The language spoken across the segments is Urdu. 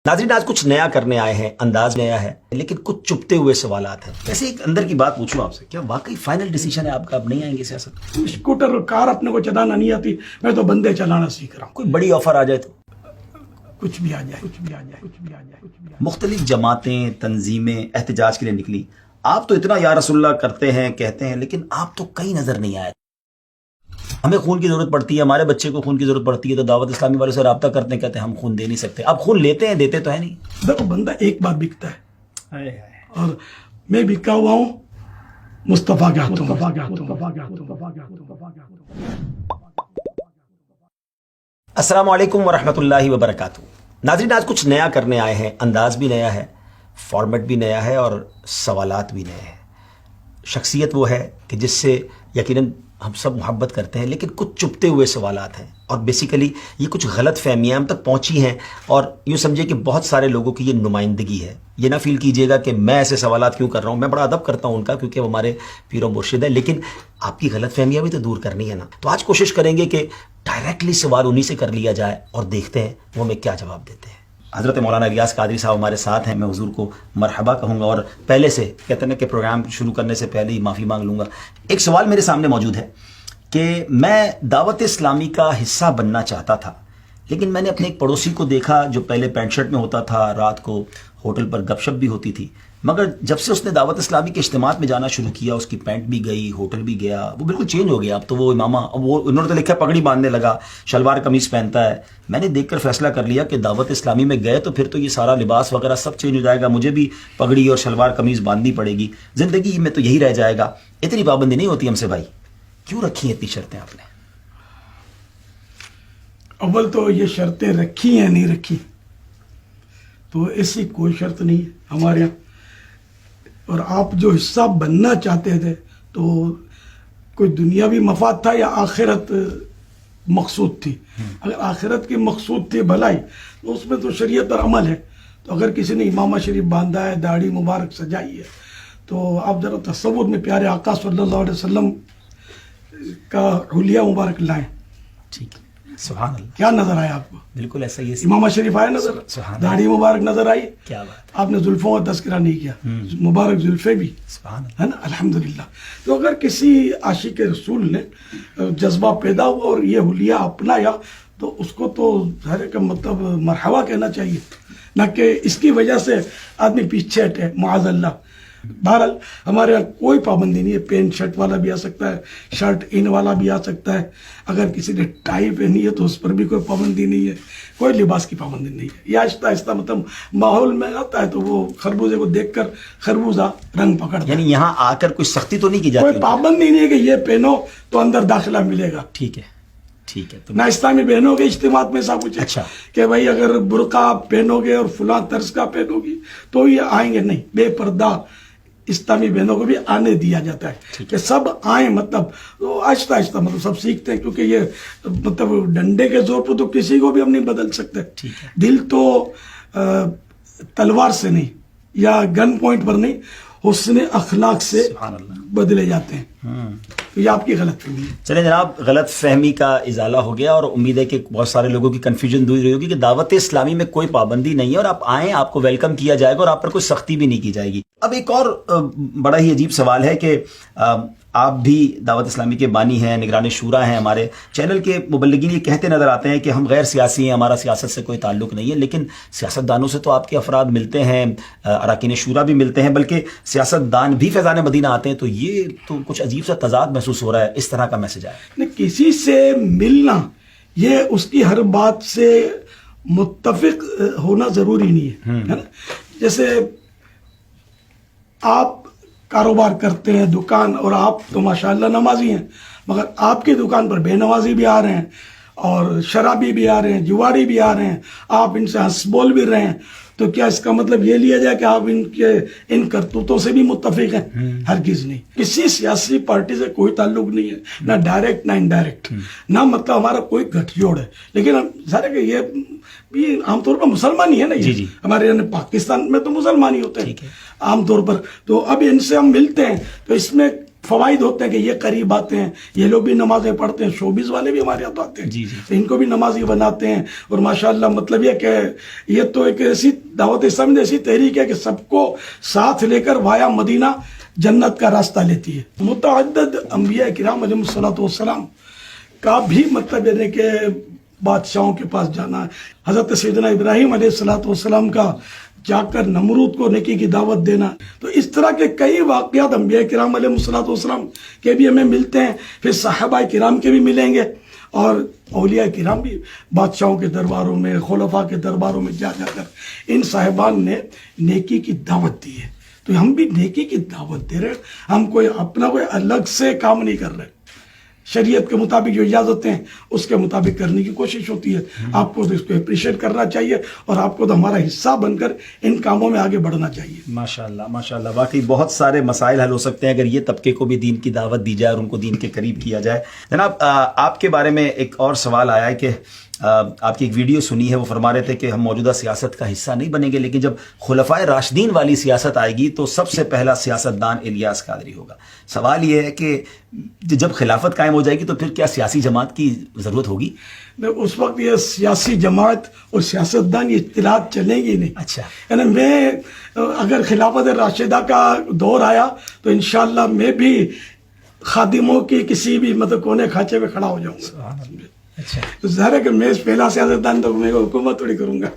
ناظرین آج کچھ نیا کرنے آئے ہیں، انداز نیا ہے لیکن کچھ چپتے ہوئے سوالات ہیں. ویسے ایک اندر کی بات پوچھوں آپ سے، کیا واقعی فائنل ڈیسیجن ہے آپ کا اب نہیں آئیں گے سیاست؟ اسکوٹر اور کار اپنے کو چلانا نہیں آتی، میں تو بندے چلانا سیکھ رہا ہوں. کوئی بڑی آفر آ جائے تو کچھ بھی آ جائے، کچھ بھی آ جائے، کچھ بھی آ جائے، کچھ بھی آ جائے. مختلف جماعتیں تنظیمیں احتجاج کے لیے نکلی. آپ تو اتنا یا رسول اللہ کرتے ہیں کہتے ہیں، لیکن آپ تو کہیں نظر نہیں آئے. ہمیں خون کی ضرورت پڑتی ہے، ہمارے بچے کو خون کی ضرورت پڑتی ہے، تو دعوت اسلامی والے سے رابطہ کرتے ہیں، کہتے ہیں ہم خون دے نہیں سکتے. آپ خون لیتے ہیں، دیتے تو ہے نہیں. دیکھو بندہ ایک بار بکتا ہے اور میں بکا ہوا ہوں مصطفیٰ کے ہاتھوں. السلام علیکم ورحمۃ اللہ وبرکاتہ. ناظرین آج کچھ نیا کرنے آئے ہیں، انداز بھی نیا ہے، فارمیٹ بھی نیا ہے اور سوالات بھی نئے ہیں. شخصیت وہ ہے کہ جس سے یقیناً ہم سب محبت کرتے ہیں، لیکن کچھ چپتے ہوئے سوالات ہیں اور بیسیکلی یہ کچھ غلط فہمیاں ہم تک پہنچی ہیں اور یوں سمجھے کہ بہت سارے لوگوں کی یہ نمائندگی ہے. یہ نہ فیل کیجئے گا کہ میں ایسے سوالات کیوں کر رہا ہوں، میں بڑا ادب کرتا ہوں ان کا کیونکہ وہ ہمارے پیر و مرشد ہے، لیکن آپ کی غلط فہمیاں بھی تو دور کرنی ہے نا. تو آج کوشش کریں گے کہ ڈائریکٹلی سوال انہی سے کر لیا جائے اور دیکھتے ہیں وہ ہمیں کیا جواب دیتے ہیں. حضرت مولانا الیاس قادری صاحب ہمارے ساتھ ہیں. میں حضور کو مرحبا کہوں گا اور پہلے سے کہتے ہیں کہ پروگرام شروع کرنے سے پہلے ہی معافی مانگ لوں گا. ایک سوال میرے سامنے موجود ہے کہ میں دعوت اسلامی کا حصہ بننا چاہتا تھا، لیکن میں نے اپنے ایک پڑوسی کو دیکھا جو پہلے پینٹ شرٹ میں ہوتا تھا، رات کو ہوٹل پر گپ شپ بھی ہوتی تھی، مگر جب سے اس نے دعوت اسلامی کے اجتماعات میں جانا شروع کیا، اس کی پینٹ بھی گئی، ہوٹل بھی گیا، وہ بالکل چینج ہو گیا. اب تو وہ امامہ، اب وہ انہوں نے تو لکھا پگڑی باندھنے لگا، شلوار قمیص پہنتا ہے. میں نے دیکھ کر فیصلہ کر لیا کہ دعوت اسلامی میں گئے تو پھر تو یہ سارا لباس وغیرہ سب چینج ہو جائے گا، مجھے بھی پگڑی اور شلوار قمیص باندھنی پڑے گی، زندگی میں تو یہی رہ جائے گا. اتنی پابندی نہیں ہوتی ہم سے بھائی. کیوں رکھی ہیں اتنی شرطیں آپ نے؟ اول تو یہ شرطیں رکھی ہیں نہیں رکھی تو ایسی کوئی شرط نہیں ہے ہمارے یہاں. اور آپ جو حصہ بننا چاہتے تھے تو کوئی دنیاوی مفاد تھا یا آخرت مقصود تھی؟ اگر آخرت کی مقصود تھی بھلائی تو اس میں تو شریعت پر عمل ہے. تو اگر کسی نے امامہ شریف باندھا ہے، داڑھی مبارک سجائی ہے، تو آپ ذرا تصور میں پیارے آقا صلی اللہ علیہ وسلم کا حلیہ مبارک لائیں. ٹھیک ہے، سبحان اللہ. کیا نظر آیا آپ کو؟ بالکل ایسا ہی ہے. امامہ شریف آیا نظر، سبحان اللہ. داڑھی مبارک نظر آئی. کیا بات. آپ نے زلفوں کا تذکرہ نہیں کیا، مبارک زلفیں بھی، سبحان اللہ. ہے نا، الحمدللہ. تو اگر کسی عاشق رسول نے جذبہ پیدا ہوا اور یہ حلیہ اپنایا تو اس کو تو ظاہر کا مطلب مرحبا کہنا چاہیے، نہ کہ اس کی وجہ سے آدمی پیچھے ہٹے، معاذ اللہ. بہرحال ہمارے یہاں کوئی پابندی نہیں ہے. پینٹ شرٹ والا بھی آ سکتا ہے، شرٹ ان والا بھی آ سکتا ہے. اگر کسی نے ٹائی پہنی ہے تو اس پر بھی کوئی پابندی نہیں ہے. کوئی لباس کی پابندی نہیں ہے. یہ آہستہ آہستہ مطلب ماحول میں آتا ہے تو وہ خربوزے کو دیکھ کر خربوزہ رنگ پکڑتا ہے. یعنی یہاں آ کر کوئی سختی تو نہیں کی جاتی؟ کوئی پابندی نہیں ہے کہ یہ پہنو تو اندر داخلہ ملے گا. ٹھیک ہے، ٹھیک ہے. نہ اسلامی بہنوں کے اجتماعات میں ایسا کچھ ہے اچھا کہ بھائی اگر برقع پہنو گے اور فلاں طرز کا پہنو گی تو یہ آئیں گے. نہیں، بے پردہ اسلامی بہنوں کو بھی آنے دیا جاتا ہے کہ سب آئیں. مطلب آہستہ آہستہ مطلب سب سیکھتے ہیں، کیونکہ یہ مطلب ڈنڈے کے زور پہ تو کسی کو بھی ہم نہیں بدل سکتے. دل تو تلوار سے نہیں یا گن پوائنٹ پر نہیں، حسن اخلاق سے بدلے جاتے ہیں. تو یہ آپ کی غلط فہمی ہے. چلیں جناب، غلط فہمی کا ازالہ ہو گیا اور امید ہے کہ بہت سارے لوگوں کی کنفیوژن دور رہی ہوگی کہ دعوت اسلامی میں کوئی پابندی نہیں ہے اور آپ آئیں، آپ کو ویلکم کیا جائے گا اور آپ پر کوئی سختی بھی نہیں کی جائے گی. اب ایک اور بڑا ہی عجیب سوال ہے کہ آپ بھی دعوت اسلامی کے بانی ہیں، نگران شورا ہیں. ہمارے چینل کے مبلغین یہ کہتے نظر آتے ہیں کہ ہم غیر سیاسی ہیں، ہمارا سیاست سے کوئی تعلق نہیں ہے، لیکن سیاست دانوں سے تو آپ کے افراد ملتے ہیں، اراکین شورا بھی ملتے ہیں، بلکہ سیاست دان بھی فیضان مدینہ آتے ہیں. تو یہ تو کچھ عجیب سا تضاد محسوس ہو رہا ہے. اس طرح کا میسج آیا. کسی سے ملنا یہ اس کی ہر بات سے متفق ہونا ضروری نہیں ہے نا. جیسے آپ کاروبار کرتے ہیں، دکان، اور آپ تو ماشاءاللہ نمازی ہیں، مگر آپ کی دکان پر بے نمازی بھی آ رہے ہیں اور شرابی بھی آ رہے ہیں، جواری بھی آ رہے ہیں، آپ ان سے ہنس بول بھی رہے ہیں. تو کیا اس کا مطلب یہ لیا جائے کہ آپ ان کرتوتوں سے بھی متفق ہیں؟ ہرگز نہیں. کسی سیاسی پارٹی سے کوئی تعلق نہیں ہے، نہ ڈائریکٹ نہ انڈائریکٹ، نہ مطلب ہمارا کوئی گٹھ جوڑ ہے. لیکن سارے کہ یہ بھی عام طور پر مسلمان ہی ہے نا. یہ ہمارے یعنی پاکستان میں تو مسلمان ہی ہوتے ہیں عام طور پر. تو اب ان سے ہم ملتے ہیں تو اس میں فوائد ہوتے ہیں کہ یہ قریب آتے ہیں, یہ لوگ بھی نمازیں پڑھتے ہیں, شوبز والے بھی ہمارے یہاں آتے ہیں, جی جی, تو ان کو بھی نمازی بناتے ہیں. اور ماشاءاللہ مطلب یہ کہ یہ تو ایک ایسی دعوت اسلامی ایسی تحریک ہے کہ سب کو ساتھ لے کر وایا مدینہ جنت کا راستہ لیتی ہے. متعدد انبیاء کرام علیہ الصلوۃ والسلام کا بھی مطلب یہ کہ بادشاہوں کے پاس جانا, حضرت سیدنا ابراہیم علیہ الصلوۃ والسلام کا جا کر نمرود کو نیکی کی دعوت دینا. تو اس طرح کے کئی واقعات انبیاء کرام علیہ الصلوۃ والسلام کے بھی ہمیں ملتے ہیں, پھر صحابہ کرام کے بھی ملیں گے, اور اولیاء کرام بھی بادشاہوں کے درباروں میں, خلفاء کے درباروں میں جا کر ان صاحبان نے نیکی کی دعوت دی ہے. تو ہم بھی نیکی کی دعوت دے رہے ہیں, ہم کوئی اپنا کوئی الگ سے کام نہیں کر رہے. شریعت کے مطابق جو اجازتیں ہیں اس کے مطابق کرنے کی کوشش ہوتی ہے. آپ کو تو اس کو اپریشیٹ کرنا چاہیے, اور آپ کو تو ہمارا حصہ بن کر ان کاموں میں آگے بڑھنا چاہیے. ماشاءاللہ ماشاءاللہ, واقعی بہت سارے مسائل حل ہو سکتے ہیں اگر یہ طبقے کو بھی دین کی دعوت دی جائے اور ان کو دین کے قریب کیا جائے. جناب, آپ کے بارے میں ایک اور سوال آیا ہے کہ آپ کی ایک ویڈیو سنی ہے, وہ فرما رہے تھے کہ ہم موجودہ سیاست کا حصہ نہیں بنیں گے, لیکن جب خلفائے راشدین والی سیاست آئے گی تو سب سے پہلا سیاستدان الیاس قادری ہوگا. سوال یہ ہے کہ جب خلافت قائم ہو جائے گی تو پھر کیا سیاسی جماعت کی ضرورت ہوگی؟ اس وقت یہ سیاسی جماعت اور سیاستدان یہ اطلاعات چلیں گی نہیں. اچھا, یعنی میں اگر خلافت راشدہ کا دور آیا تو انشاءاللہ میں بھی خادموں کی کسی بھی مطلب کونے کھانچے میں کھڑا ہو جاؤں گا. اچھا, تو ظاہر ہے کہ میں پہلا سیاستدان تو میں حکومت تھوڑی کروں گا.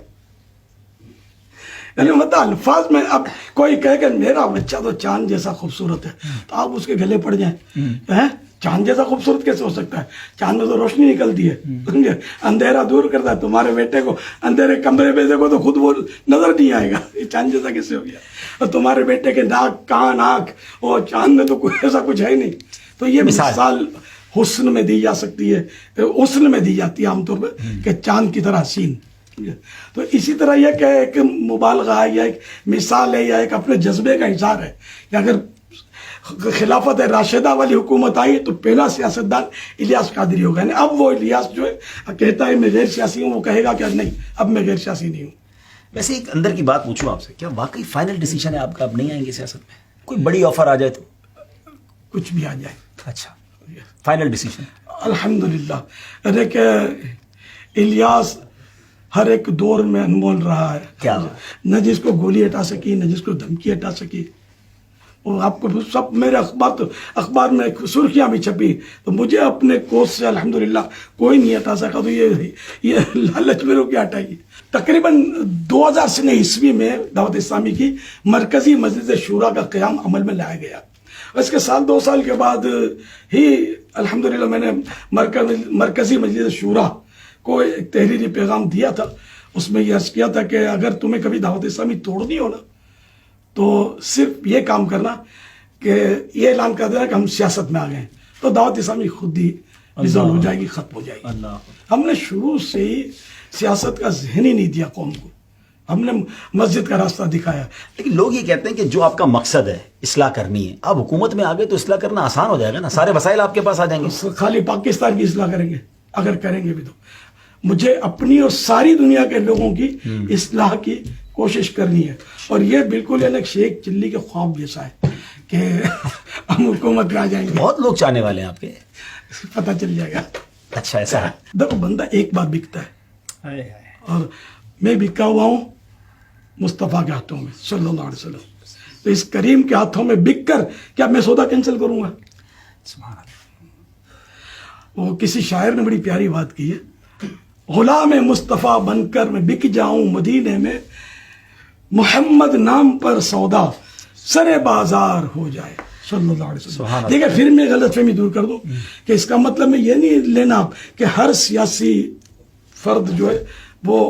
یعنی مطلب الفاظ میں اب کوئی کہے کہ میرا بچہ تو چاند جیسا خوبصورت ہے تو آپ اس کے گلے پڑ جائیں. چاند جیسا خوبصورت کیسے ہو سکتا ہے؟ چاند میں تو روشنی نکلتی ہے, سمجھے, اندھیرا دور کرتا ہے. تمہارے بیٹے کو اندھیرے کمرے میں دیکھو تو خود وہ نظر نہیں آئے گا, یہ چاند جیسا کیسے ہو گیا؟ اور تمہارے بیٹے کے ناک, کان, آنکھ, اور چاند میں تو ایسا کچھ ہے نہیں. تو یہ مثال حسن میں دی جا سکتی ہے, حسن میں دی جاتی ہے عام طور پہ کہ چاند کی طرح حسین. تو اسی طرح یہ کہ ایک مبالغہ ہے یا ایک مثال ہے یا ایک اپنے جذبے کا اظہار ہے کہ اگر خلافت راشدہ والی حکومت آئی تو پہلا سیاستدان الیاس قادری ہوگا. یعنی اب وہ الیاس جو ہے کہتا ہے میں غیر سیاسی ہوں, وہ کہے گا کہ نہیں اب میں غیر سیاسی نہیں ہوں. ویسے ایک اندر کی بات پوچھوں آپ سے, کیا واقعی فائنل ڈیسیجن ہے آپ کا اب نہیں آئیں گے سیاست میں؟ کوئی بڑی آفر آ جائے تو؟ کچھ بھی آ جائے. اچھا, فائنل ڈیسیجن الحمدللہ. ارے کہ الیاس ہر ایک دور میں انمول رہا ہے. کیا نہ جس کو گولی ہٹا سکی, نہ جس کو دھمکی ہٹا سکی. اور آپ کو سب میرے اخبار میں سرخیاں بھی چھپی تو مجھے اپنے کوس سے الحمدللہ کوئی نہیں ہٹا سکا. تو یہ لالچ میرے کیا ہٹائیے. تقریباً 2000 میں دعوت اسلامی کی مرکزی مجلس شورا کا قیام عمل میں لایا گیا. اس کے سال 2 سال کے بعد ہی الحمدللہ میں نے مرکزی مجلس شورا کو ایک تحریری پیغام دیا تھا. اس میں یہ عرض کیا تھا کہ اگر تمہیں کبھی دعوت اسلامی توڑنی ہو نا تو صرف یہ کام کرنا کہ یہ اعلان کر دینا کہ ہم سیاست میں آ گئے, تو دعوت اسلامی خود ہی ریزالو ہو جائے گی, ختم ہو جائے گی. ہم نے شروع سے ہی سیاست کا ذہن ہی نہیں دیا قوم کو, ہم نے مسجد کا راستہ دکھایا. لیکن لوگ یہ کہتے ہیں کہ جو آپ کا مقصد ہے اصلاح کرنی ہے, آپ حکومت میں آ گئے تو اصلاح کرنا آسان ہو جائے گا نا, سارے وسائل آپ کے پاس آ جائیں گے. خالی پاکستان کی اصلاح کریں گے اگر کریں گے بھی تو مجھے اپنی اور ساری دنیا کے لوگوں کی اصلاح کی کوشش کرنی ہے. اور یہ بالکل ایک شیخ چلی کے خواب جیسا ہے کہ ہم حکومت میں آ جائیں گے. بہت لوگ چاہنے والے ہیں آپ کے, پتہ چل جائے گا. اچھا, ایسا ہے. دیکھو بندہ ایک بار بکتا ہے, اور میں بکا ہوا ہوں مصطفیٰ کے ہاتھوں میں صلی اللہ علیہ وسلم. تو اس کریم کے ہاتھوں میں بک کر کیا میں سودا کینسل کروں گا؟ سبحان اللہ. وہ کسی شاعر نے بڑی پیاری بات کی ہے, غلام مصطفیٰ بن کر میں بک جاؤں مدینے میں, محمد نام پر سودا سر بازار ہو جائے صلی اللہ علیہ وسلم. ٹھیک ہے, پھر میں غلط فہمی دور کر دوں کہ اس کا مطلب میں یہ نہیں لینا کہ ہر سیاسی فرد جو ہے وہ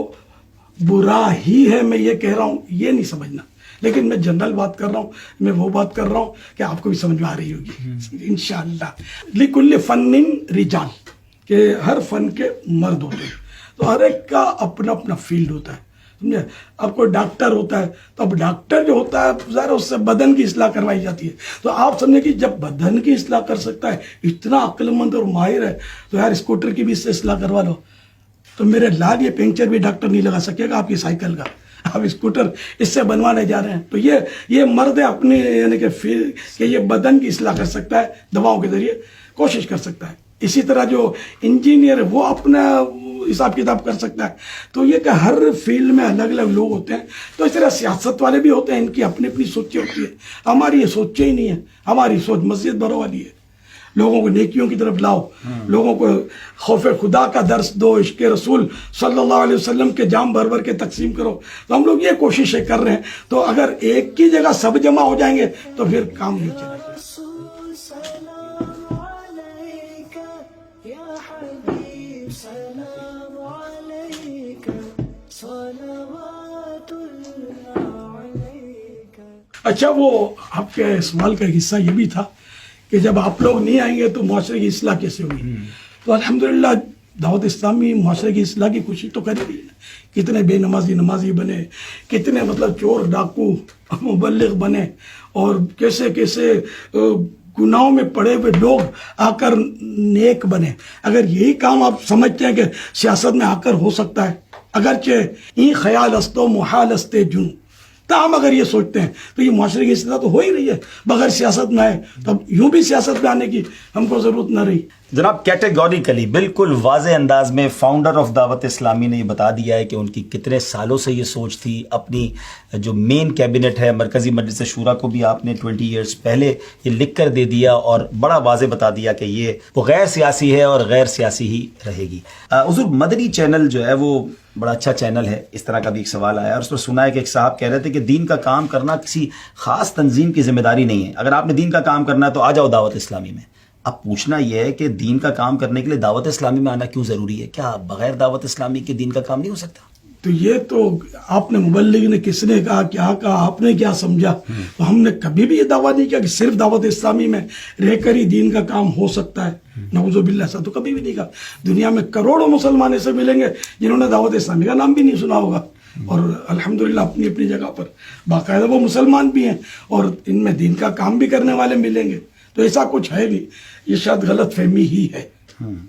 برا ہی ہے, میں یہ کہہ رہا ہوں یہ نہیں سمجھنا. لیکن میں جنرل بات کر رہا ہوں, میں وہ بات کر رہا ہوں کہ آپ کو بھی سمجھ میں آ رہی ہوگی انشاءاللہ. لکل فن رجال, کہ ہر فن کے مرد ہوتے ہیں, تو ہر ایک کا اپنا اپنا فیلڈ ہوتا ہے, سمجھے. اب کوئی ڈاکٹر ہوتا ہے تو اب ڈاکٹر جو ہوتا ہے ذرا اس سے بدن کی اصلاح کروائی جاتی ہے. تو آپ سمجھیں کہ جب بدن کی اصلاح کر سکتا ہے, اتنا عقل مند اور ماہر ہے, تو یار اسکوٹر کی بھی اس سے اصلاح کروا لو. تو میرے لال یہ پنکچر بھی ڈاکٹر نہیں لگا سکے گا آپ کی سائیکل کا, اب اسکوٹر اس سے بنوانے جا رہے ہیں. تو یہ مرد اپنی یعنی کہ یہ بدن کی اصلاح کر سکتا ہے دواؤں کے ذریعے کوشش کر سکتا ہے. اسی طرح جو انجینئر ہے وہ اپنا حساب کتاب کر سکتا ہے. تو یہ کہ ہر فیلڈ میں الگ الگ لوگ ہوتے ہیں. تو اس طرح سیاست والے بھی ہوتے ہیں, ان کی اپنی اپنی سوچیں ہوتی ہیں. ہماری یہ سوچیں ہی نہیں ہے. ہماری سوچ مسجد بھرو والی ہے. لوگوں کو نیکیوں کی طرف لاؤ, لوگوں کو خوف خدا کا درس دو, عشق رسول صلی اللہ علیہ وسلم کے جام بھر بھر کے تقسیم کرو. تو ہم لوگ یہ کوششیں کر رہے ہیں. تو اگر ایک کی جگہ سب جمع ہو جائیں گے تو پھر کام نہیں چلے گا. اچھا, وہ آپ کے سوال کا حصہ یہ بھی تھا کہ جب آپ لوگ نہیں آئیں گے تو معاشرے کی اصلاح کیسے ہوگی. تو الحمدللہ دعوت اسلامی معاشرے کی اصلاح کی کوشش تو کر رہی ہے. کتنے بے نمازی بنے, کتنے مطلب چور ڈاکو مبلغ بنے, اور کیسے کیسے گناہوں میں پڑے ہوئے لوگ آ کر نیک بنے. اگر یہی کام آپ سمجھتے ہیں کہ سیاست میں آ کر ہو سکتا ہے, اگرچہ این خیال است و محال است جن, تاہم اگر یہ سوچتے ہیں تو یہ معاشرے کی اصلاح تو ہو ہی رہی ہے بغیر سیاست میں آئے. تب یوں بھی سیاست میں آنے کی ہم کو ضرورت نہ رہی. جناب کیٹیگوریکلی بالکل واضح انداز میں فاؤنڈر آف دعوت اسلامی نے یہ بتا دیا ہے کہ ان کی کتنے سالوں سے یہ سوچ تھی. اپنی جو مین کیبنٹ ہے مرکزی مجلس شورا کو بھی آپ نے 20 ایئرز پہلے یہ لکھ کر دے دیا اور بڑا واضح بتا دیا کہ یہ وہ غیر سیاسی ہے اور غیر سیاسی ہی رہے گی. حضور مدنی چینل جو ہے وہ بڑا اچھا چینل ہے. اس طرح کا بھی ایک سوال آیا اور اس پر سنا ہے کہ ایک صاحب کہہ رہے تھے کہ دین کا کام کرنا کسی خاص تنظیم کی ذمہ داری نہیں ہے. اگر آپ نے دین کا کام کرنا ہے تو آ جاؤ دعوت اسلامی میں. اب پوچھنا یہ ہے کہ دین کا کام کرنے کے لیے دعوت اسلامی میں آنا کیوں ضروری ہے؟ کیا بغیر دعوت اسلامی کے دین کا کام نہیں ہو سکتا؟ تو یہ تو آپ نے مبلغ نے کس نے کہا, کیا کہا, آپ نے کیا سمجھا. تو ہم نے کبھی بھی یہ دعویٰ نہیں کیا کہ صرف دعوت اسلامی میں رہ کر ہی دین کا کام ہو سکتا ہے. نعوذ باللہ, ایسا تو کبھی بھی نہیں کہا. دنیا میں کروڑوں مسلمان ایسے ملیں گے جنہوں نے دعوت اسلامی کا نام بھی نہیں سنا ہوگا, اور الحمدللہ اپنی اپنی جگہ پر باقاعدہ وہ مسلمان بھی ہیں, اور ان میں دین کا کام بھی کرنے والے ملیں گے. تو ایسا کچھ ہے نہیں, یہ شاید غلط فہمی ہی ہے.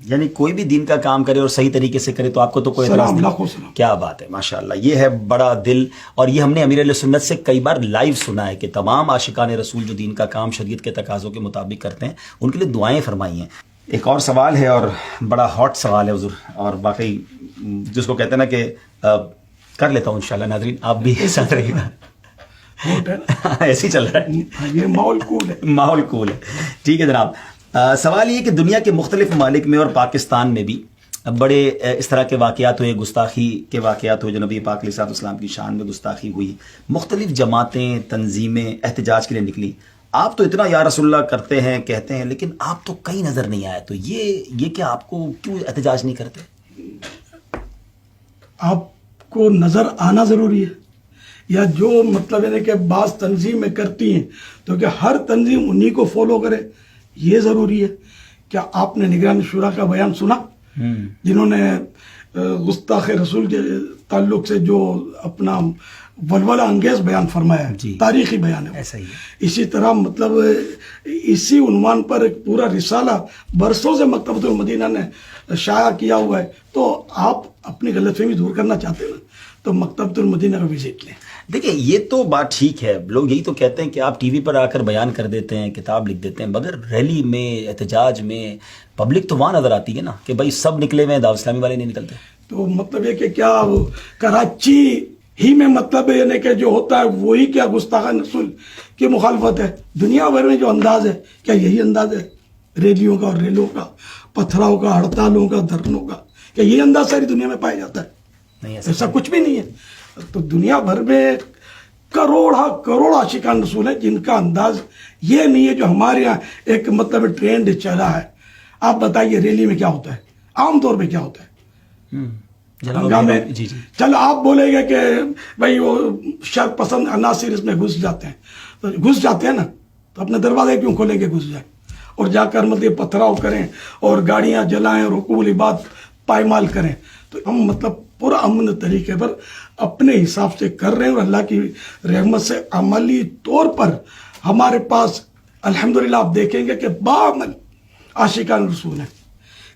یعنی کوئی بھی دین کا کام کرے اور صحیح طریقے سے کرے تو آپ کو تو کوئی اعتراض نہیں. کیا بات ہے, ماشاءاللہ. یہ ہے بڑا دل, اور یہ ہم نے امیر علیہ سنت سے کئی بار لائیو سنا ہے کہ تمام عاشقان رسول جو دین کا کام شریعت کے تقاضوں کے مطابق کرتے ہیں ان کے لیے دعائیں فرمائی ہیں. ایک اور سوال ہے اور بڑا ہاٹ سوال ہے حضور, اور باقی جس کو کہتے ہیں نا کہ کر لیتا ہوں انشاءاللہ. ناظرین آپ بھی ساتھ رہیے گا, ایسے ہی چل رہا ہے, یہ ماحول کول ہے. ماحول کول ہے. ٹھیک ہے جناب. سوال یہ کہ دنیا کے مختلف ممالک میں اور پاکستان میں بھی بڑے اس طرح کے واقعات ہوئے, گستاخی کے واقعات ہوئے, جو نبی پاک علیہ الصلوۃ والسلام کی شان میں گستاخی ہوئی. مختلف جماعتیں تنظیمیں احتجاج کے لیے نکلی. آپ تو اتنا یا رسول اللہ کرتے ہیں کہتے ہیں, لیکن آپ تو کہیں نظر نہیں آئے. تو یہ کہ آپ کو کیوں احتجاج نہیں کرتے؟ آپ کو نظر آنا ضروری ہے, یا جو مطلب ہے کہ بعض تنظیمیں کرتی ہیں تو کہ ہر تنظیم انہی کو فالو کرے, یہ ضروری ہے. کیا آپ نے نگران شورا کا بیان سنا, جنہوں نے گستاخ رسول کے تعلق سے جو اپنا ولولہ انگیز بیان فرمایا ہے, تاریخی بیان ہے. ایسا ہی ہے. اسی طرح مطلب اسی عنوان پر ایک پورا رسالہ برسوں سے مکتبۃ المدینہ نے شائع کیا ہوا ہے. تو آپ اپنی غلط فہمی دور کرنا چاہتے ہیں تو مکتبۃ المدینہ کا وزٹ لیں. دیکھیں یہ تو بات ٹھیک ہے, لوگ یہی تو کہتے ہیں کہ آپ ٹی وی پر آ کر بیان کر دیتے ہیں, کتاب لکھ دیتے ہیں, مگر ریلی میں احتجاج میں پبلک تو وہاں نظر آتی ہے نا کہ بھائی سب نکلے ہوئے ہیں, دعوت اسلامی والے نہیں نکلتے. تو مطلب یہ کہ کیا کراچی ہی میں مطلب یعنی کہ جو ہوتا ہے وہی کیا گستاخان رسول کی مخالفت ہے؟ دنیا بھر میں جو انداز ہے کیا یہی انداز ہے ریلیوں کا اور ریلوں کا, پتھراؤں کا, ہڑتالوں کا, دھرنوں کا؟ کیا یہ انداز ساری دنیا میں پایا جاتا ہے؟ نہیں, ایسا کچھ بھی نہیں ہے. تو دنیا بھر میں کروڑ عاشقان رسول ہیں جن کا انداز یہ نہیں ہے جو ہمارے یہاں ایک مطلب ٹرینڈ چلا ہے. آپ بتائیے ریلی میں کیا ہوتا ہے, عام طور پہ کیا ہوتا ہے؟ ہنگامے. چل آپ بولیں گے کہ بھائی وہ شر پسند عناصر اس میں گھس جاتے ہیں, تو گھس جاتے ہیں نا, تو اپنے دروازے کیوں کھولیں گے گھس جائیں, اور جا کر مطلب پتھراؤ کریں اور گاڑیاں جلائیں اور حقوق العباد پائمال کریں. تو ہم مطلب پورا امن طریقے پر اپنے حساب سے کر رہے ہیں, اور اللہ کی رحمت سے عملی طور پر ہمارے پاس الحمدللہ آپ دیکھیں گے کہ باعمل عاشقان رسول ہیں.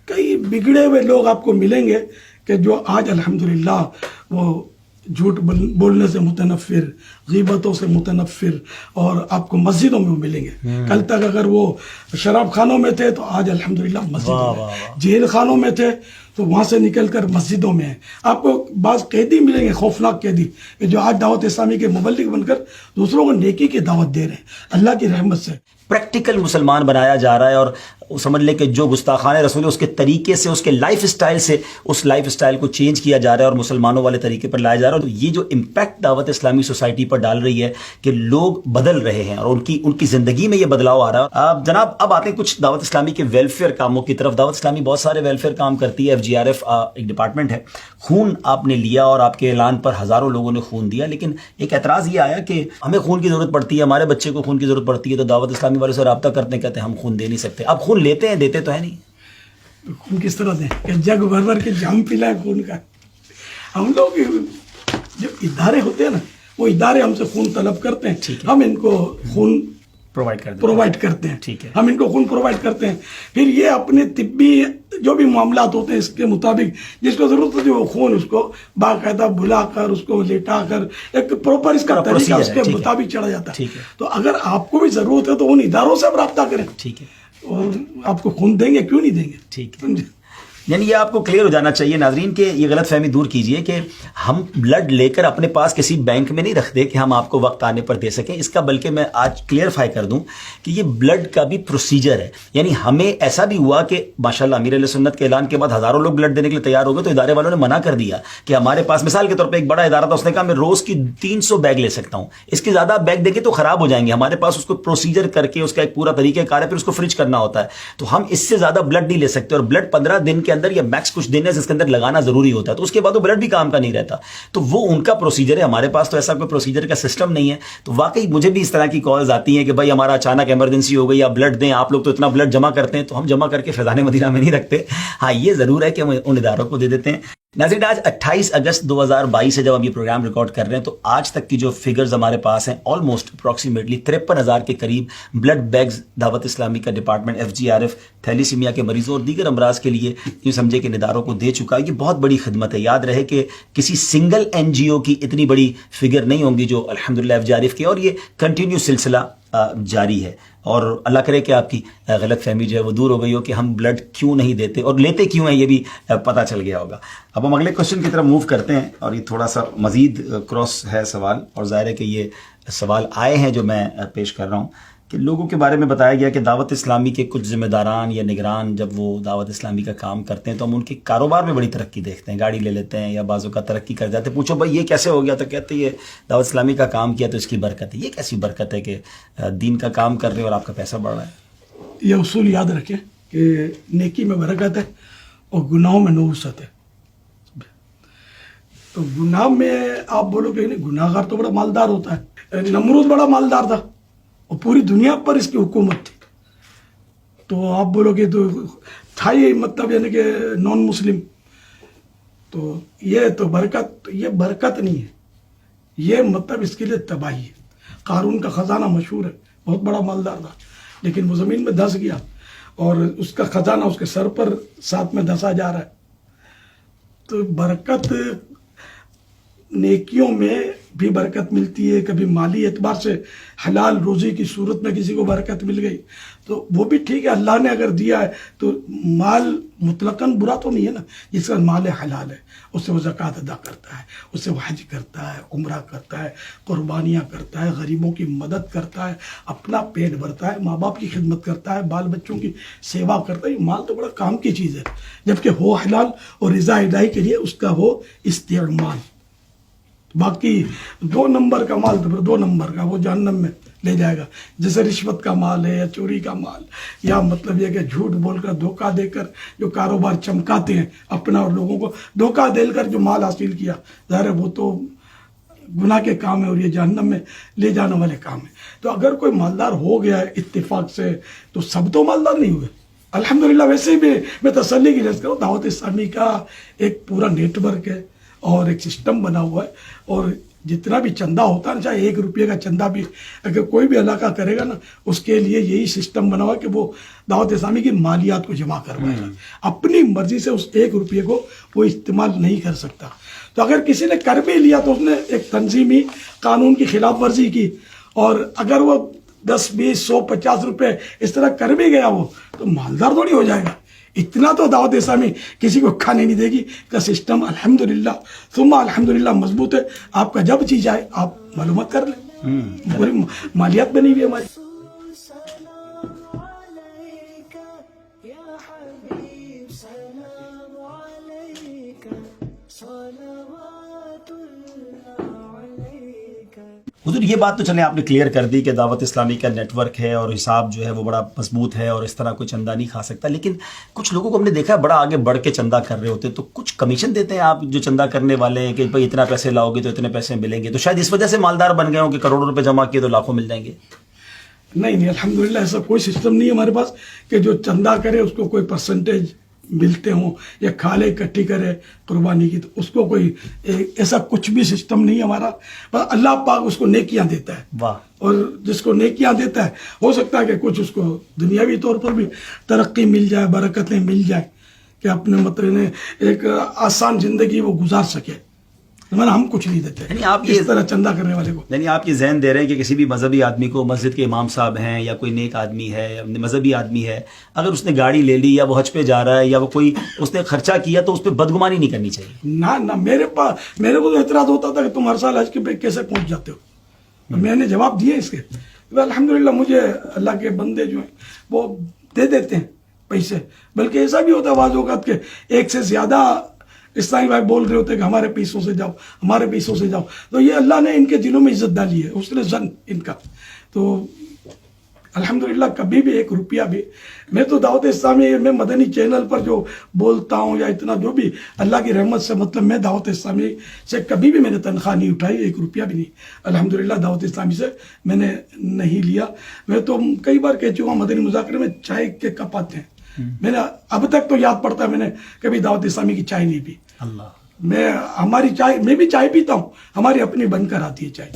کئی بگڑے ہوئے لوگ آپ کو ملیں گے کہ جو آج الحمدللہ وہ جھوٹ بولنے سے متنفر، غیبتوں سے متنفر، اور آپ کو مسجدوں میں ملیں گے. کل تک اگر وہ شراب خانوں میں تھے تو آج الحمدللہ مسجدوں میں، جیل خانوں میں تھے تو وہاں سے نکل کر مسجدوں میں ہیں. آپ کو بعض قیدی ملیں گے، خوفناک قیدی، کہ جو آج دعوت اسلامی کے مبلغ بن کر دوسروں کو نیکی کی دعوت دے رہے ہیں اللہ کی رحمت سے. پریکٹیکل مسلمان بنایا جا رہا ہے، اور سمجھ لیں کہ جو گستاخان رسول ہے اس کے طریقے سے، اس کے لائف اسٹائل سے اس لائف اسٹائل کو چینج کیا جا رہا ہے اور مسلمانوں والے طریقے پر لایا جا رہا ہے. تو یہ جو امپیکٹ دعوت اسلامی سوسائٹی پر ڈال رہی ہے کہ لوگ بدل رہے ہیں اور ان کی زندگی میں یہ بدلاؤ آ رہا ہے. جناب اب آتے ہیں کچھ دعوت اسلامی کے ویلفیئر کاموں کی طرف. دعوت اسلامی بہت سارے ویلفیئر کام کرتی ہے. FGRF ایک ڈپارٹمنٹ ہے. خون آپ نے لیا اور آپ کے اعلان پر ہزاروں لوگوں نے خون دیا، لیکن ایک اعتراض یہ آیا کہ ہمیں خون کی ضرورت پڑتی ہے، ہمارے بچے کو خون کی ضرورت پڑتی ہے، تو دعوت اسلامی والے سے رابطہ کرتے ہیں، کہتے ہیں ہم خون دے نہیں سکتے. آپ خون لیتے ہیں، دیتے تو ہے نہیں. خون کس طرح دیں کہ جگ بھر بھر کے جام پلائے خون کا. ہم لوگ جو ادارے ہوتے ہیں نا، وہ ادارے ہم سے خون طلب کرتے ہیں، ہم ان کو خون پرووائڈ کرتے ہیں. ٹھیک ہے، ہم ان کو خون پرووائڈ کرتے ہیں. پھر یہ اپنے طبی جو بھی معاملات ہوتے ہیں اس کے مطابق جس کو ضرورت ہوتی ہے وہ خون اس کو باقاعدہ بلا کر، اس کو لیٹا کر، ایک پروپر اس کا طریقہ اس کے مطابق چڑھا جاتا ہے. تو اگر آپ کو بھی ضرورت ہے تو ان اداروں سے آپ رابطہ کریں. ٹھیک ہے، اور آپ کو خون دیں گے، کیوں نہیں دیں گے. ٹھیک ہے. یعنی یہ آپ کو کلیئر ہو جانا چاہیے ناظرین کہ یہ غلط فہمی دور کیجئے کہ ہم بلڈ لے کر اپنے پاس کسی بینک میں نہیں رکھتے کہ ہم آپ کو وقت آنے پر دے سکیں. اس کا بلکہ میں آج کلیئرفائی کر دوں کہ یہ بلڈ کا بھی پروسیجر ہے. یعنی ہمیں ایسا بھی ہوا کہ ماشاءاللہ امیر اہل سنت کے اعلان کے بعد ہزاروں لوگ بلڈ دینے کے لیے تیار ہو گئے، تو ادارے والوں نے منع کر دیا کہ ہمارے پاس، مثال کے طور پہ ایک بڑا ادارہ تھا، اس نے کہا میں روز کی 300 بیگ لے سکتا ہوں، اس کے زیادہ بیگ دیں گے تو خراب ہو جائیں گے. ہمارے پاس اس کو پروسیجر کر کے اس کا ایک پورا طریقہ کار ہے، پھر اس کو فریج کرنا ہوتا ہے، تو ہم اس سے زیادہ بلڈ نہیں لے سکتے. اور بلڈ 15 دن کے اندر یا میکس کچھ اس کے اندر لگانا ضروری ہوتا ہے، تو اس کے بعد وہ بلڈ بھی کام کا نہیں رہتا. تو وہ ان کا پروسیجر ہے، ہمارے پاس تو ایسا کوئی پروسیجر کا سسٹم نہیں ہے. تو واقعی مجھے بھی اس طرح کی کالز آتی ہیں کہ بھائی ہمارا اچانک ایمرجنسی ہو گئی، آپ بلڈ دیں، آپ لوگ تو اتنا بلڈ جمع کرتے ہیں. تو ہم جمع کر کے فیضان مدینہ میں نہیں رکھتے. ہاں یہ ضرور ہے کہ ہم ان اداروں کو دے دیتے ہیں. ناظرین آج 28 اگست 2022 سے جب ہم یہ پروگرام ریکارڈ کر رہے ہیں تو آج تک کی جو فگرز ہمارے پاس ہیں آلموسٹ اپروکسیمیٹلی 53,000 کے قریب بلڈ بیگز دعوت اسلامی کا ڈپارٹمنٹ FGRF تھیلیسیمیا کے مریضوں اور دیگر امراض کے لیے یہ سمجھے کہ اداروں کو دے چکا ہے. یہ بہت بڑی خدمت ہے. یاد رہے کہ کسی سنگل NGO کی اتنی بڑی فگر نہیں ہوں گی جو الحمدللہ FGRF کی، اور یہ کنٹینیو سلسلہ جاری ہے. اور اللہ کرے کہ آپ کی غلط فہمی جو ہے وہ دور ہو گئی ہو کہ ہم بلڈ کیوں نہیں دیتے اور لیتے کیوں ہیں، یہ بھی پتہ چل گیا ہوگا. اب ہم اگلے کوشچن کی طرف موو کرتے ہیں، اور یہ تھوڑا سا مزید کراس ہے سوال، اور ظاہر ہے کہ یہ سوال آئے ہیں جو میں پیش کر رہا ہوں کہ لوگوں کے بارے میں بتایا گیا کہ دعوت اسلامی کے کچھ ذمہ داران یا نگران جب وہ دعوت اسلامی کا کام کرتے ہیں تو ہم ان کے کاروبار میں بڑی ترقی دیکھتے ہیں، گاڑی لے لیتے ہیں یا بعضوں کا ترقی کر جاتے ہیں. پوچھو بھائی یہ کیسے ہو گیا، تو کہتے ہیں یہ دعوت اسلامی کا کام کیا تو اس کی برکت ہے. یہ کیسی برکت ہے کہ دین کا کام کر رہے ہیں اور آپ کا پیسہ بڑھ رہا ہے؟ یہ اصول یاد رکھیں کہ نیکی میں برکت ہے اور گناہوں میں نحوست ہے. تو گناہ میں آپ بولو کہ گناہ گار تو بڑا مالدار ہوتا ہے. نمرود بڑا مالدار تھا اور پوری دنیا پر اس کی حکومت تھی. تو آپ بولو کہ تو تھا یہ مطلب یعنی کہ نان مسلم، تو یہ تو برکت، یہ برکت نہیں ہے، یہ مطلب اس کے لیے تباہی ہے. قارون کا خزانہ مشہور ہے، بہت بڑا مالدار تھا لیکن وہ زمین میں دھس گیا اور اس کا خزانہ اس کے سر پر ساتھ میں دھسا جا رہا ہے. تو برکت نیکیوں میں بھی برکت ملتی ہے. کبھی مالی اعتبار سے حلال روزی کی صورت میں کسی کو برکت مل گئی تو وہ بھی ٹھیک ہے، اللہ نے اگر دیا ہے تو مال مطلقاً برا تو نہیں ہے نا. جس کا مال حلال ہے اس سے وہ زکوٰۃ ادا کرتا ہے، اس سے وہ حج کرتا ہے، عمرہ کرتا ہے، قربانیاں کرتا ہے، غریبوں کی مدد کرتا ہے، اپنا پیٹ بھرتا ہے، ماں باپ کی خدمت کرتا ہے، بال بچوں کی سیوا کرتا ہے. یہ مال تو بڑا کام کی چیز ہے، جبکہ ہو حلال اور رضا الہی کے لیے اس کا ہو استعمال. باقی 2 نمبر کا مال تو پھر 2 نمبر کا وہ جہنم میں لے جائے گا. جیسے رشوت کا مال ہے یا چوری کا مال، یا مطلب یہ کہ جھوٹ بول کر دھوکہ دے کر جو کاروبار چمکاتے ہیں اپنا اور لوگوں کو دھوکہ دے کر جو مال حاصل کیا، ظاہر ہے وہ تو گناہ کے کام ہے اور یہ جہنم میں لے جانے والے کام ہیں. تو اگر کوئی مالدار ہو گیا ہے اتفاق سے تو سب تو مالدار نہیں ہوئے الحمدللہ. ویسے بھی میں تسلی کی رضا کروں، دعوت اسلامی کا ایک پورا نیٹ ورک ہے اور ایک سسٹم بنا ہوا ہے، اور جتنا بھی چندہ ہوتا ہے نا، چاہے 1 روپے کا چندہ بھی اگر کوئی بھی علاقہ کرے گا نا، اس کے لیے یہی سسٹم بنا ہوا ہے کہ وہ دعوت اسلامی کی مالیات کو جمع کروائے گا. اپنی مرضی سے اس 1 روپے کو وہ استعمال نہیں کر سکتا. تو اگر کسی نے کر بھی لیا تو اس نے ایک تنظیمی قانون کی خلاف ورزی کی، اور اگر وہ 10 20 100 50 روپے اس طرح کر بھی گیا وہ تو مالدار تھوڑی ہو جائے گا. اتنا تو دعوت اسلامی کسی کو کھانے نہیں دے گی. کا سسٹم الحمدللہ ثم الحمدللہ مضبوط ہے. آپ کا جب چیز آئے آپ معلومات کر لیں. پوری مالیات بنی ہوئی ہے ہماری. حضور یہ بات تو چلیں آپ نے کلیئر کر دی کہ دعوت اسلامی کا نیٹ ورک ہے اور حساب جو ہے وہ بڑا مضبوط ہے اور اس طرح کوئی چندہ نہیں کھا سکتا، لیکن کچھ لوگوں کو ہم نے دیکھا ہے بڑا آگے بڑھ کے چندہ کر رہے ہوتے ہیں، تو کچھ کمیشن دیتے ہیں آپ جو چندہ کرنے والے ہیں کہ بھائی اتنا پیسے لاؤ گے تو اتنے پیسے ملیں گے، تو شاید اس وجہ سے مالدار بن گئے ہوں کہ کروڑوں روپے جمع کیے تو لاکھوں مل جائیں گے؟ نہیں الحمدللہ ایسا کوئی سسٹم نہیں ہے ہمارے پاس کہ جو چندہ کرے اس کو کوئی پرسنٹیج ملتے ہوں یا کھالے اکٹھی کرے قربانی کی، تو اس کو کوئی ایسا کچھ بھی سسٹم نہیں ہے ہمارا. پر اللہ پاک اس کو نیکیاں دیتا ہے. واہ. اور جس کو نیکیاں دیتا ہے ہو سکتا ہے کہ کچھ اس کو دنیاوی طور پر بھی ترقی مل جائے، برکتیں مل جائیں کہ اپنے مطلب ایک آسان زندگی وہ گزار سکے. ہم کچھ نہیں دیتے یعنی آپ اس طرح چندہ کرنے والے کو. یعنی آپ یہ ذہن دے رہے ہیں کہ کسی بھی مذہبی آدمی کو، مسجد کے امام صاحب ہیں یا کوئی نیک آدمی ہے یا مذہبی آدمی ہے، اگر اس نے گاڑی لے لی یا وہ حج پہ جا رہا ہے یا وہ کوئی اس نے خرچہ کیا تو اس پہ بدگمانی نہیں کرنی چاہیے. نہ میرے کو تو اعتراض ہوتا تھا کہ تم ہر سال حج کے پہ کیسے پہنچ جاتے ہو. میں نے جواب دیے اس کے. الحمدللہ مجھے اللہ کے بندے جو ہیں وہ دے دیتے ہیں پیسے، بلکہ ایسا بھی ہوتا ہے بعض اوقات کہ ایک سے زیادہ اسلامی بھائی بول رہے ہوتے ہیں کہ ہمارے پیسوں سے جاؤ، ہمارے پیسوں سے جاؤ. تو یہ اللہ نے ان کے دلوں میں عزت ڈالی ہے، اس نے زن ان کا. تو الحمدللہ کبھی بھی ایک روپیہ بھی میں تو دعوت اسلامی میں مدنی چینل پر جو بولتا ہوں یا اتنا جو بھی اللہ کی رحمت سے مطلب میں دعوت اسلامی سے کبھی بھی میں نے تنخواہ نہیں اٹھائی، ایک روپیہ بھی نہیں. الحمدللہ دعوت اسلامی سے میں نے نہیں لیا. میں تو کئی بار کہہ چکا ہوں مدنی مذاکرے میں چائے کے کپ آتے ہیں، میں نے اب تک تو یاد پڑتا ہے میں نے کبھی دعوت اسلامی کی چائے نہیں پی. میں ہماری چائے میں بھی چائے پیتا ہوں، ہماری اپنی بن کر آتی ہے چائے.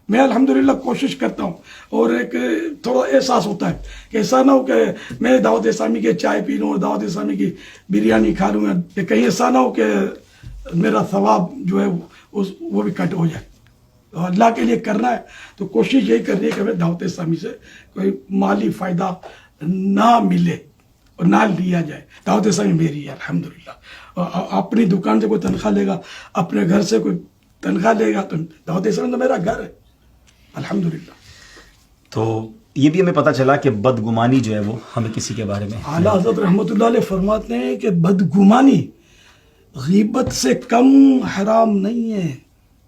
میں الحمدللہ کوشش کرتا ہوں اور ایک تھوڑا احساس ہوتا ہے کہ ایسا نہ ہو کہ میں دعوت اسلامی کے چائے پی لوں اور دعوت اسلامی کی بریانی کھا لوں، کہ کہیں ایسا نہ ہو کہ میرا ثواب جو ہے وہ بھی کٹ ہو جائے. تو اللہ کے لیے کرنا ہے تو کوشش یہی کرنی ہے کہ ہمیں دعوت اسلامی سے کوئی مالی فائدہ نہ ملے اور نہ لیا جائے. دعوت اسلامی میری ہے الحمدللہ. اپنی دکان سے کوئی تنخواہ لے گا، اپنے گھر سے کوئی تنخواہ لے گا، تو دعوت اسلامی تو میرا گھر ہے الحمدللہ. تو یہ بھی ہمیں پتہ چلا کہ بدگمانی جو ہے وہ ہمیں کسی کے بارے میں اعلیٰ حضرت رحمۃ اللہ علیہ فرماتے ہیں کہ بدگمانی غیبت سے کم حرام نہیں ہے.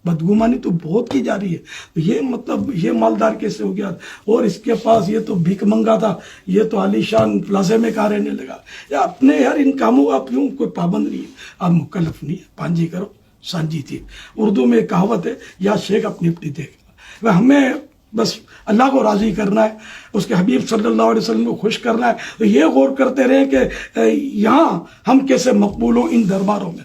بدگمانی تو بہت کی جا رہی ہے. یہ مطلب یہ مالدار کیسے ہو گیا، اور اس کے پاس یہ تو بھیک منگا تھا، یہ تو عالی شان پلازے میں کہاں رہنے لگا. یا اپنے یار ان کاموں کا کیوں کوئی پابند نہیں ہے، آپ مکلف نہیں ہے. پانجی کرو سانجی تھی. اردو میں ایک کہاوت ہے، یا شیخ اپنی اپنی دیکھ. ہمیں بس اللہ کو راضی کرنا ہے، اس کے حبیب صلی اللہ علیہ وسلم کو خوش کرنا ہے. تو یہ غور کرتے رہیں کہ یہاں ہم کیسے مقبول ہوں ان درباروں میں.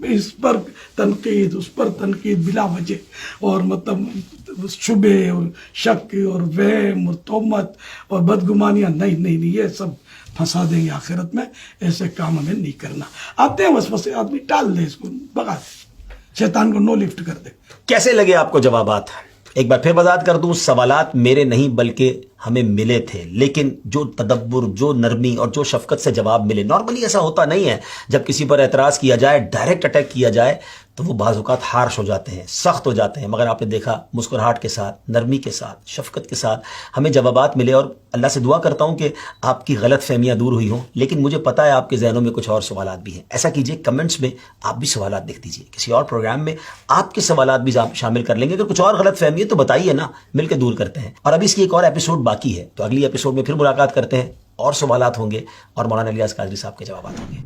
اس پر تنقید، اس پر تنقید بلا وجہ، اور مطلب شبے اور شک اور وہم اور تہمت اور بدگمانیاں نہیں، یہ سب پھنسا دیں گے آخرت میں. ایسے کام ہمیں نہیں کرنا. آتے ہیں وسوسے، آدمی ٹال دے، اس کو بگا دے، شیطان کو نو لفٹ کر دے. کیسے لگے آپ کو جوابات؟ ایک بار پھر وضاحت کر دوں، سوالات میرے نہیں بلکہ ہمیں ملے تھے، لیکن جو تدبر، جو نرمی اور جو شفقت سے جواب ملے. نارملی ایسا ہوتا نہیں ہے، جب کسی پر اعتراض کیا جائے، ڈائریکٹ اٹیک کیا جائے تو وہ بعض اوقات ہارش ہو جاتے ہیں، سخت ہو جاتے ہیں. مگر آپ نے دیکھا مسکراہٹ کے ساتھ، نرمی کے ساتھ، شفقت کے ساتھ ہمیں جوابات ملے. اور اللہ سے دعا کرتا ہوں کہ آپ کی غلط فہمیاں دور ہوئی ہوں، لیکن مجھے پتا ہے آپ کے ذہنوں میں کچھ اور سوالات بھی ہیں. ایسا کیجئے کمنٹس میں آپ بھی سوالات لکھ دیجئے، کسی اور پروگرام میں آپ کے سوالات بھی شامل کر لیں گے. اگر کچھ اور غلط فہمی ہے تو بتائیے نا، مل کے دور کرتے ہیں. اور ابھی اس کی ایک اور ایپیسوڈ باقی ہے، تو اگلی ایپیسوڈ میں پھر ملاقات کرتے ہیں، اور سوالات ہوں گے اور مولانا الیاس قادری صاحب کے جوابات ہوں گے.